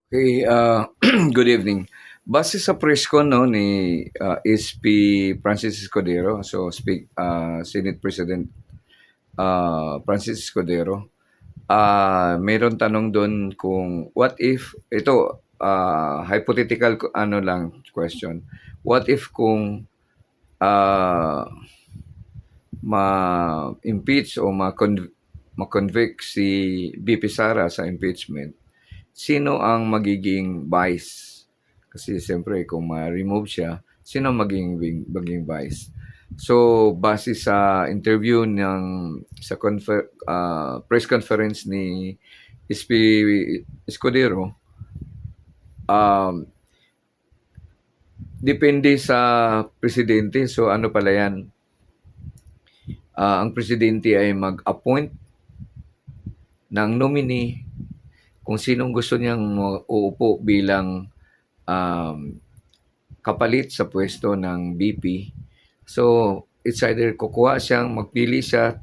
Okay, good evening. Base sa press con no ni SP Francis Escudero, so Senate President Francis Escudero, meron tanong doon kung what if ito hypothetical ano lang question. What if kung uh, ma-impeach o ma-convict si BP Sara sa impeachment, sino ang magiging vice? Kasi siyempre kung ma-remove siya, sino maging vice? So, base sa interview sa press conference ni SP Escudero, um, depende sa presidente. So, ano pala yan? Ang presidente ay mag-appoint ng nominee kung sinong gusto niyang uupo bilang um, kapalit sa pwesto ng BP. So, it's either magpili siya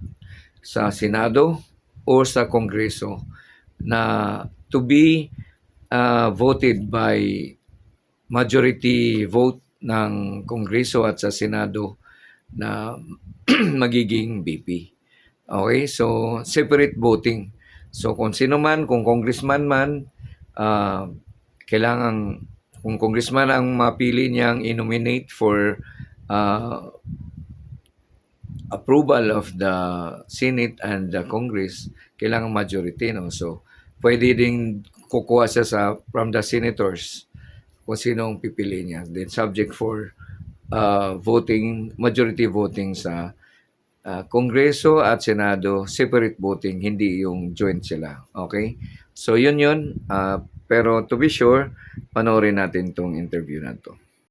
sa Senado o sa Kongreso na to be voted by majority vote ng Kongreso at sa Senado na magiging BP. Okay, so separate voting. So kung sino man, kung congressman man, uh, kailangan, kung congressman ang mapili niyang i-nominate for uh, approval of the Senate and the Congress, kailangan majority. No? So pwede ding kukuha siya from the senators kung sino ang pipili niya. Then subject for majority voting sa Kongreso at Senado, separate voting, hindi yung joint sila. Okay? So, yun. Pero to be sure, panoorin natin tong interview na to.